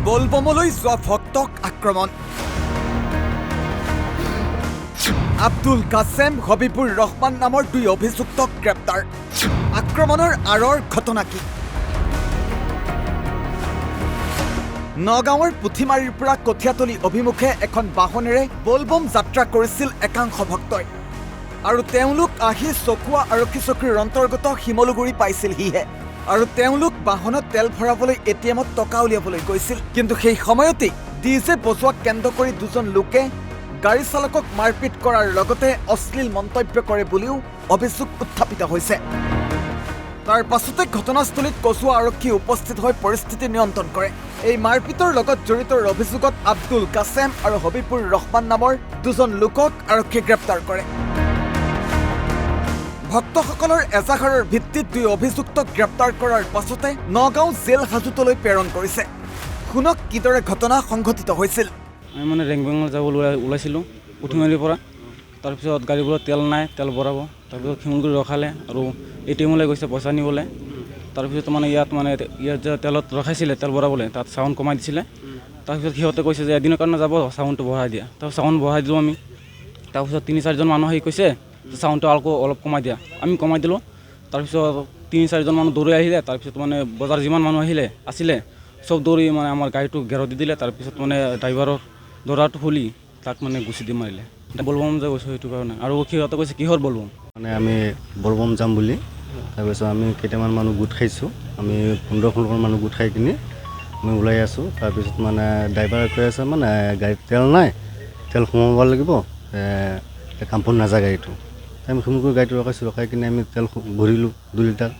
बोलबमলৈ যোৱা ভক্তক আক্ৰমণ আব্দুল কাসেম হবিবুৰ ৰহমান নামৰ দুই অভিযুক্তক গ্ৰেপ্তাৰ আক্ৰমণৰ আঁৰৰ ঘটনা কি নগাঁৱৰ পুথিমাৰীৰ পৰা কঠিয়াতলি অভিমুখে এখন বাহনেৰে বলবম যাত্ৰা কৰিছিল একাংশ ভক্তই আৰু তেওঁলোক আহি চকুৱা আৰক্ষী চকীৰ অন্তৰ্গত হিমলুগুৰি পাইছিলহিহে আৰু তেওঁলোক বাহনত তেল ভৰাবলৈ এটিএমত টকা উলিয়াবলৈ গৈছিল কিন্তু সেই সময়তে ডিজে বজোৱা কেন্দ্ৰ কৰি দুজন লোকে গাড়ী চালকক মাৰপিট কৰাৰ লগতে অশ্লীল মন্তব্য কৰে বুলিও অভিযোগ উত্থাপিত হৈছে তাৰ পাছতে ঘটনাস্থলীত কচুৱা আৰক্ষী উপস্থিত হৈ পৰিস্থিতি নিয়ন্ত্ৰণ কৰে এই মাৰপিটৰ লগত জড়িত অভিযোগত আব্দুল কাসেম আৰু হবিবুৰ ৰহমান নামৰ দুজন লোকক আৰক্ষী গ্ৰেপ্তাৰ কৰে ভক্তসকলৰ এজাহাৰৰ ভিত্তিত দুই অভিযুক্তক গ্ৰেপ্তাৰ কৰাৰ পাছতে নগাঁও জেল হাজতলৈ প্ৰেৰণ কৰিছে শুনক কিদৰে ঘটনা সংঘটিত হৈছিল আমি মানে ৰেংবেঙত যাবলৈ ওলাইছিলোঁ পুথিমাৰীৰ পৰা তাৰপিছত গাড়ীবোৰত তেল নাই তেল ভৰাব তাৰপিছত শিমলুগুৰি ৰখালে আৰু এটিএমলৈ গৈছে পইচা নিবলৈ তাৰপিছত মানে ইয়াত যে তেলত ৰখাইছিলে তেল ভৰাবলৈ তাত চাউণ্ড কমাই দিছিলে তাৰপিছত সিহঁতে কৈছে যে এদিনৰ কাৰণে যাব চাউণ্ডটো বঢ়াই দিয়া তাৰপিছত চাউণ্ড বঢ়াই দিলোঁ আমি তাৰপিছত 3-4জন মানুহ আহি কৈছে চাউণ্ডটো অলপ কমাই দিয়া আমি কমাই দিলোঁ তাৰপিছত 3-4জন মানুহ দৌৰি আহিলে তাৰপিছত মানে বজাৰ যিমান মানুহ আছিলে চব দৌৰি মানে আমাৰ গাড়ীটো ঘেৰত দি দিলে তাৰপিছত মানে ড্ৰাইভাৰৰ দৰাটো খুলি তাক মানে গুচি দি মাৰিলে বলবম যে গৈছোঁ সেইটো কাৰণে আৰু সিহঁতে কৈছে কিহৰ বলবম মানে আমি বলবম যাম বুলি তাৰপিছত আমি কেইটামান মানুহ গোট খাইছোঁ আমি 15-16 মানুহ গোট খাই কিনি আমি ওলাই আছোঁ তাৰপিছত মানে ড্ৰাইভাৰে কৈ আছে মানে গাড়ীত তেল নাই তেল সোমাব লাগিব কামপুৰ নাযায় গাড়ীটো আমি সোমকৈ গাড়ীটো ৰখাই কিনে আমি তেল ভৰিলোঁ 2 লিটাৰ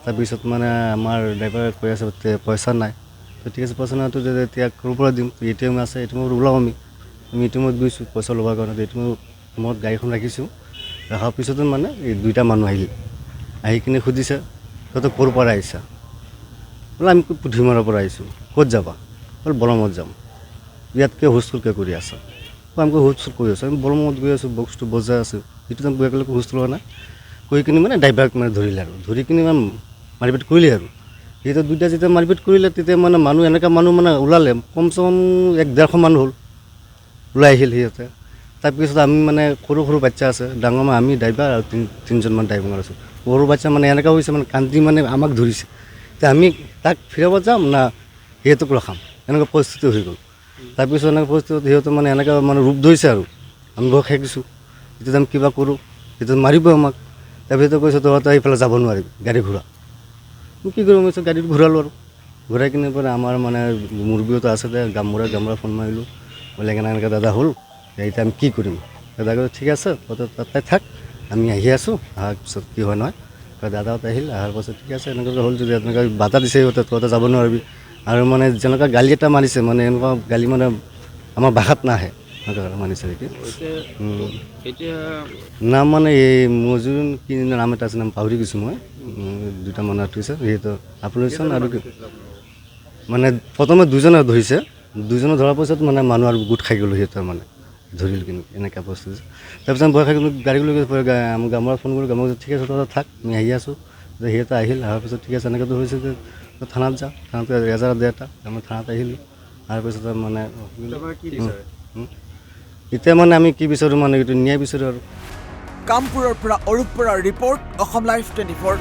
তাৰপিছত মানে আমাৰ ড্ৰাইভাৰে কৈ আছে পইচা নাই তো ঠিক আছে পইচা নাইতো যে এতিয়া ক'ৰ পৰা দিম এটিএম আছে এটিএমত ওলাওঁ আমি এটিএমত গৈছোঁ পইচা ল'বৰ কাৰণে এটিএমত গাড়ীখন ৰাখিছোঁ ৰখাৰ পিছতো মানে এই 2টা মানুহ আহি কিনে সুধিছে তহঁতে ক'ৰ পৰা আহিছা বোলে আমি পুথিমাৰৰ পৰা আহিছোঁ ক'ত যাবা বোলে বলমত যাম ইয়াতকৈ হুলস্থুলকৈ কৰি আছা আমি হুলস্থুল কৰি আছোঁ আমি বলমত গৈ আছোঁ বক্সটো বজাই আছোঁ সেইটো আমি একেলগে হুলস্থুল হোৱা নাই কৈ কিনে মানে ড্ৰাইভাৰক মানে ধৰিলে আৰু ধৰি কিনে মানে মাৰপিট কৰিলে আৰু সেইটো 2টা যেতিয়া মাৰপিট কৰিলে তেতিয়া মানে মানুহ এনেকুৱা মানুহ মানে ওলালে কমচে কম 100-150 মানুহ হ'ল ওলাই আহিল সিহঁতে তাৰপিছত আমি মানে সৰু বাচ্চা আছে ডাঙৰ আমি ড্ৰাইভাৰ আৰু 3জনমান ড্ৰাইভাৰ আছোঁ সৰু বাচ্চা মানে এনেকুৱা হৈছে মানে কান্দি মানে আমাক ধৰিছে তে আমি তাক ফিৰাব যাম না সিহঁতক ৰখাম এনেকুৱা পৰিস্থিতি হৈ গ'ল তাৰপিছত এনেকুৱা পৰিস্থিতিত সিহঁতে মানে এনেকুৱা মানে ৰূপ ধৰিছে আৰু আমি ভয় খাই গৈছোঁ এতিয়া আমি কিবা কৰোঁ এতিয়া মাৰিব আমাক তাৰপিছত কৈছে তহঁতে এইফালে যাব নোৱাৰিবি গাড়ী ঘূৰা কি কৰোঁ মই গাড়ীটো ঘূৰালোঁ আৰু ঘূৰাই কিনে পৰা আমাৰ মানে মুৰ্গীটো আছে দে গামোৰা ফোন মাৰিলোঁ বোলে এনেকৈ দাদা হ'ল এতিয়া আমি কি কৰিম দাদা কৈছে ঠিক আছে তহঁতে তাতে থাক আমি আহি আছোঁ অহাৰ পিছত কি হয় নহয় দাদাহঁত আহিল অহাৰ পাছত ঠিক আছে এনেকৈ হ'ল যদি এনেকৈ বাধা দিছে সিহঁতে তহঁতে যাব নোৱাৰিবি আৰু মানে যেনেকুৱা গালি এটা মাৰিছে মানে এনেকুৱা গালি মানে আমাৰ ভাষাত নাহে এনেকুৱা মানিছে এতিয়া নাম মানে এই মজুৰ কি নাম এটা আছে নাম পাহৰি গৈছোঁ মই 2টা মানুহ উঠিছে সিহঁতৰ আপলোচন আৰু মানে প্ৰথমে 2জনে ধৰিছে 2জনে ধৰাৰ পাছত মানে মানুহ আৰু গোট খাই গ'লোঁ সিহঁতৰ মানে ধৰিলোঁ কিন্তু এনেকুৱা বস্তু তাৰপিছত ভয় খাই গ'লোঁ গাড়ী লৈ আমি গামোৰা ফোন কৰিলোঁ গামোৰা ঠিক আছে তহঁতে থাক আমি আহি আছোঁ সিহঁতে আহিল অহাৰ পিছত ঠিক আছে এনেকৈ হৈছে যে থানাত যাওঁ থানাত এজাহাৰ দে এটা আমি থানাত আহিলোঁ তাৰপিছত মানে এতিয়া মানে আমি কি বিচাৰোঁ মানে এইটো ন্যায় বিচাৰোঁ আৰু কামপুৰৰ পৰা অৰূপ বৰাৰ ৰিপৰ্ট অসম লাইভ 24